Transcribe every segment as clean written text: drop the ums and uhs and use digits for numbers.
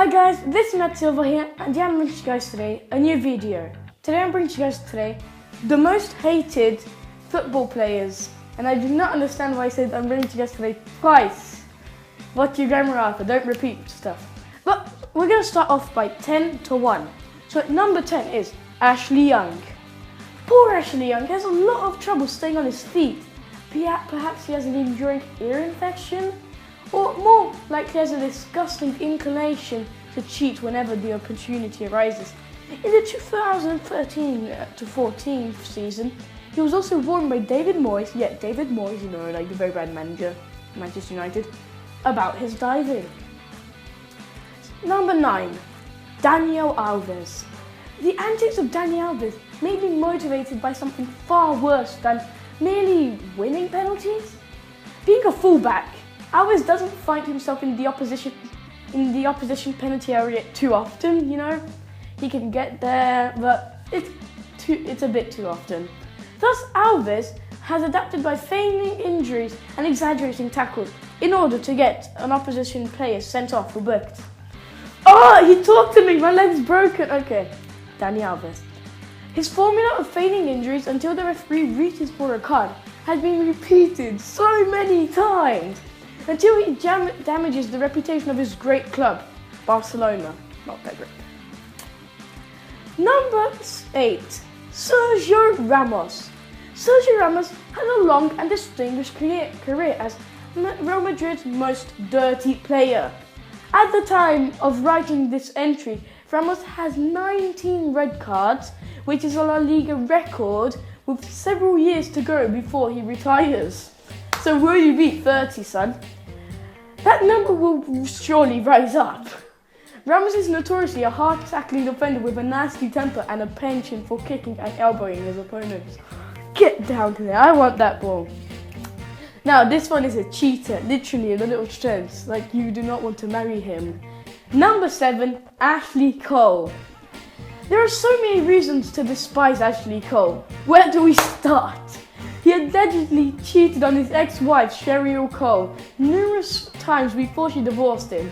Hi guys, this is madsilva here, and I'm bringing you guys today a new video. Today I'm bringing you guys the most hated football players, and I do not understand why I said I'm bringing you guys today twice. What you grammar Arthur, don't repeat stuff. But we're going to start off by 10 to 1. So at number 10 is Ashley Young. Poor Ashley Young has a lot of trouble staying on his feet. Perhaps he has an enduring ear infection, or more likely has a disgusting inclination to cheat whenever the opportunity arises. In the 2013-14 season, he was also warned by David Moyes, David Moyes, like the very bad manager, Manchester United, about his diving. Number 9, Daniel Alves. The antics of Daniel Alves may be motivated by something far worse than merely winning penalties. Being a fullback, Alves doesn't find himself in the opposition penalty area too often. He can get there, but it's a bit too often. Thus, Alves has adapted by feigning injuries and exaggerating tackles in order to get an opposition player sent off or booked. Oh, he talked to me, my leg's broken. Okay, Dani Alves. His formula of feigning injuries until the referee reaches for a card has been repeated so many times until he damages the reputation of his great club, Barcelona. Not that great. Number 8, Sergio Ramos. Sergio Ramos has a long and distinguished career as Real Madrid's most dirty player. At the time of writing this entry, Ramos has 19 red cards, which is a La Liga record, with several years to go before he retires. So will you beat 30, son? That number will surely rise up. Ramos is notoriously a hard-tackling defender with a nasty temper and a penchant for kicking and elbowing his opponents. Get down to there, I want that ball. Now this one is a cheater, literally in a little sense, like you do not want to marry him. Number 7, Ashley Cole. There are so many reasons to despise Ashley Cole. Where do we start? He allegedly cheated on his ex-wife, Cheryl Cole, numerous times before she divorced him.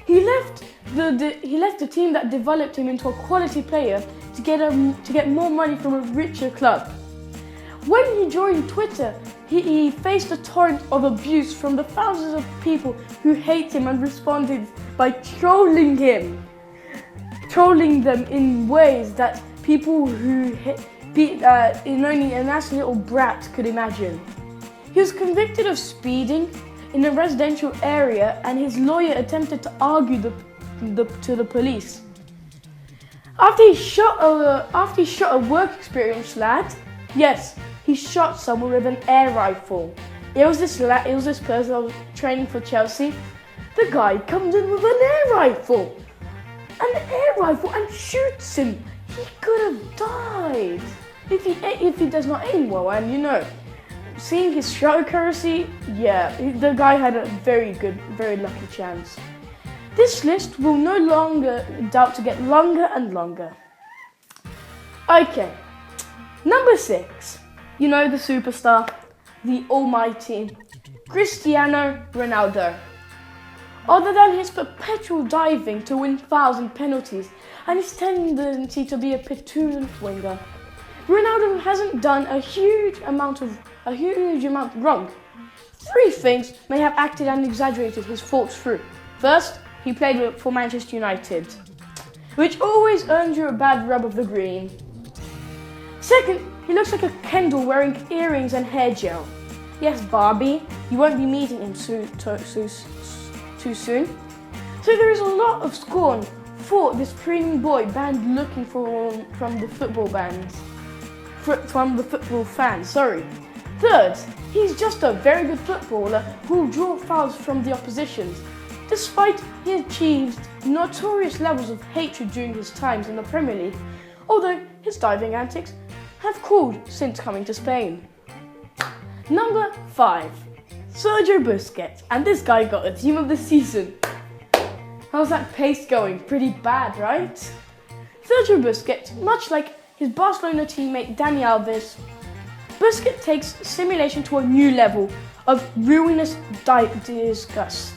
He left the team that developed him into a quality player to get more money from a richer club. When he joined Twitter, he faced a torrent of abuse from the thousands of people who hate him and responded by trolling them in ways that people who only a nasty little brat could imagine. He was convicted of speeding in a residential area, and his lawyer attempted to argue to the police. After he shot a work experience lad, yes, he shot someone with an air rifle. It was this person that was training for Chelsea. The guy comes in with an air rifle, and shoots him. He could have died if he does not aim well. And seeing his shot accuracy, the guy had a very lucky chance. This list will no longer doubt to get longer and longer. Okay, number 6. The superstar, the almighty, Cristiano Ronaldo. Other than his perpetual diving to win fouls and penalties and his tendency to be a petulant winger, Ronaldo hasn't done a huge amount wrong. 3 things may have acted and exaggerated his faults through. First, he played for Manchester United, which always earns you a bad rub of the green. Second, he looks like a Kendall wearing earrings and hair gel. Yes, Barbie, you won't be meeting him too soon. So there is a lot of scorn for this screaming boy banned looking from the football fans. Third, he's just a very good footballer who will draw fouls from the oppositions. Despite he achieved notorious levels of hatred during his times in the Premier League, although his diving antics have cooled since coming to Spain. Number 5, Sergio Busquets, and this guy got a team of the season. How's that pace going? Pretty bad, right? Sergio Busquets, much like his Barcelona teammate Dani Alves, Busquets takes simulation to a new level of ruinous disgust.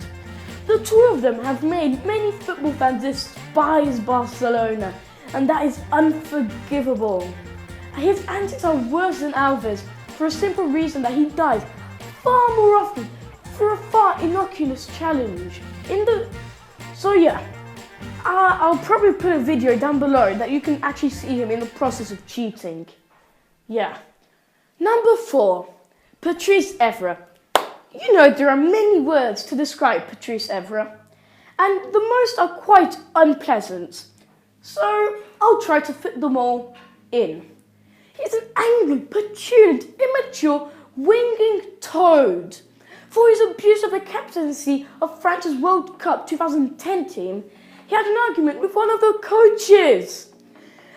The two of them have made many football fans despise Barcelona, and that is unforgivable. His antics are worse than Alves for a simple reason that he dies far more often for a far innocuous challenge. So yeah, I'll probably put a video down below that you can actually see him in the process of cheating. Yeah. Number 4, Patrice Evra. You know, there are many words to describe Patrice Evra, and the most are quite unpleasant. So I'll try to fit them all in. He's an angry, petulant, immature, whinging toad. For his abuse of the captaincy of France's World Cup 2010 team, he had an argument with one of the coaches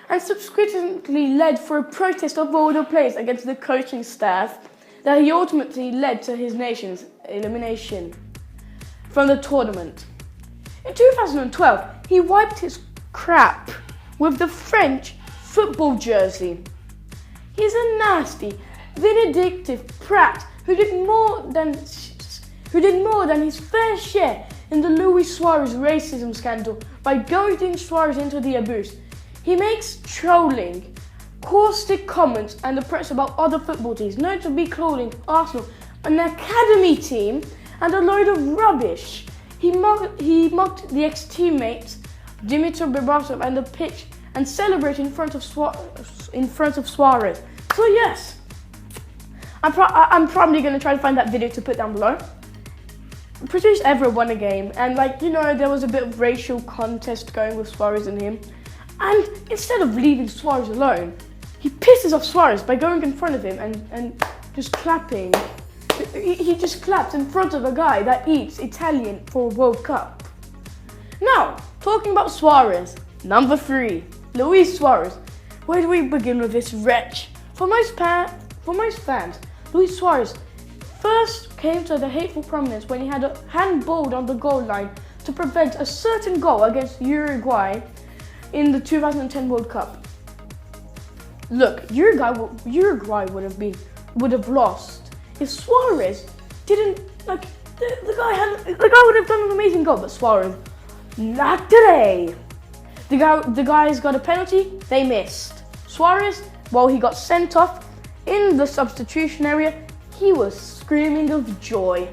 and subsequently led for a protest of all the players against the coaching staff that he ultimately led to his nation's elimination from the tournament. In 2012, he wiped his crap with the French football jersey. He's a nasty, vindictive prat who did more than his fair share in the Luis Suarez racism scandal by goading Suarez into the abyss. He makes trolling, caustic comments and the press about other football teams, notably calling Arsenal an academy team and a load of rubbish. He mocked the ex-teammates Dimitar Berbatov and the pitch and celebrated in front of Suarez. So yes, I'm probably going to try to find that video to put down below. Patrice Evra won a game, and there was a bit of racial contest going with Suarez and him. And instead of leaving Suarez alone, he pisses off Suarez by going in front of him and just clapping. He just claps in front of a guy that eats Italian for a World Cup. Now, talking about Suarez, number 3, Luis Suarez. Where do we begin with this wretch? For most fans, Luis Suarez first came to the hateful prominence when he had a handballed on the goal line to prevent a certain goal against Uruguay in the 2010 World Cup. Look, Uruguay would have lost if Suarez didn't the guy would have done an amazing goal, but Suarez, not today. The guys got a penalty, they missed. Suarez, while he got sent off in the substitution area, he was screaming of joy.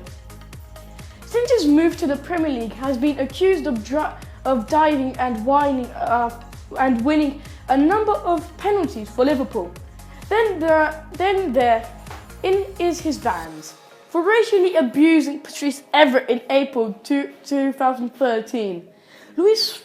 Since his move to the Premier League, has been accused of diving and winning a number of penalties for Liverpool. Then there is his bans for racially abusing Patrice Evra in April 2013. Luis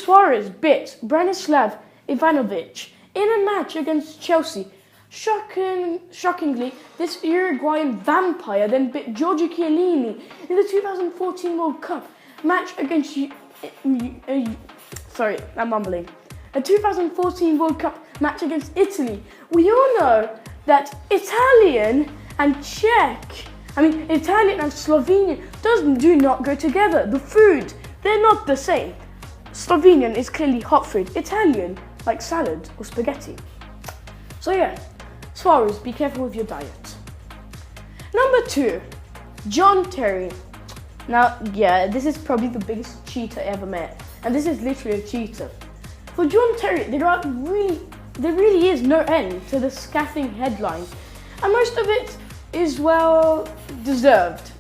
Suarez bit Branislav Ivanovic in a match against Chelsea. Shockingly, this Uruguayan vampire then bit Giorgio Chiellini in the 2014 World Cup match against a 2014 World Cup match against Italy. We all know that Italian and Slovenian do not go together. The food, they're not the same. Slovenian is clearly hot food. Italian, like salad or spaghetti. So yeah, Suarez, be careful with your diet. Number 2, John Terry. Now, yeah, this is probably the biggest cheater ever met, and this is literally a cheater. For John Terry, there really is no end to the scathing headlines, and most of it is well deserved.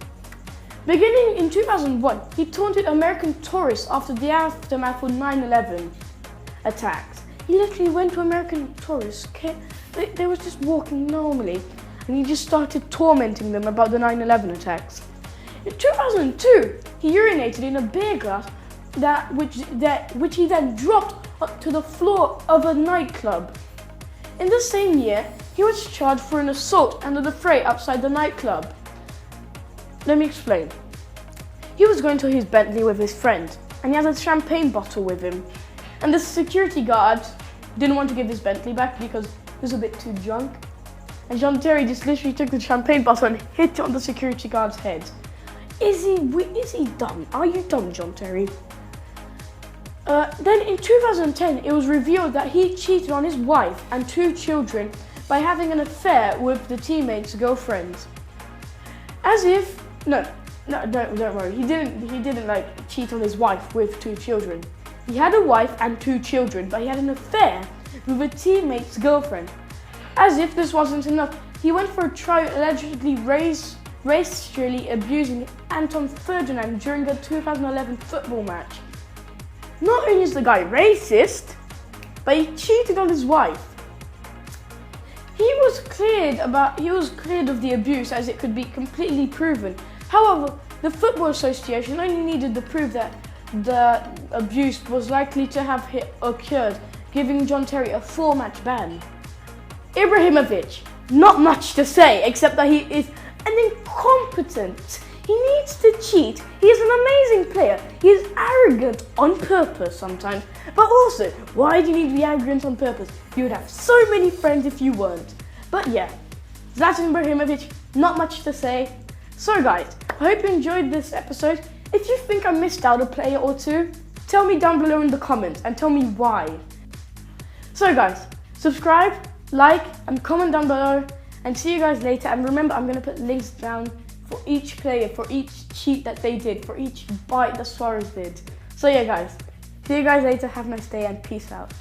Beginning in 2001, he taunted American tourists after the aftermath of 9/11 attacks. He literally went to American tourists. They were just walking normally, and he just started tormenting them about the 9/11 attacks. In 2002, he urinated in a beer glass which he then dropped to the floor of a nightclub. In the same year, he was charged for an assault and an affray outside the nightclub. Let me explain. He was going to his Bentley with his friend, and he had a champagne bottle with him. And the security guard didn't want to give his Bentley back because he was a bit too drunk. And John Terry just literally took the champagne bottle and hit it on the security guard's head. Is he dumb? Are you dumb, John Terry? Then in 2010, it was revealed that he cheated on his wife and 2 children by having an affair with the teammates' girlfriends. No, don't worry. He didn't like cheat on his wife with 2 children. He had a wife and 2 children, but he had an affair with a teammate's girlfriend. As if this wasn't enough, he went for a trial allegedly racially abusing Anton Ferdinand during a 2011 football match. Not only is the guy racist, but he cheated on his wife. He was cleared of the abuse as it could be completely proven. However, the Football Association only needed to prove that the abuse was likely to have occurred, giving John Terry a 4-match ban. Ibrahimovic, not much to say except that he is an incompetent. He needs to cheat. He is an amazing player. He is arrogant on purpose sometimes. But also, why do you need to be arrogant on purpose? You would have so many friends if you weren't. But yeah, Zlatan Ibrahimovic, not much to say. So guys, I hope you enjoyed this episode. If you think I missed out a player or 2, tell me down below in the comments and tell me why. So guys, subscribe, like and comment down below, and see you guys later. And remember, I'm going to put links down for each player, for each cheat that they did, for each bite that Suarez did. So yeah guys, see you guys later, have a nice day and peace out.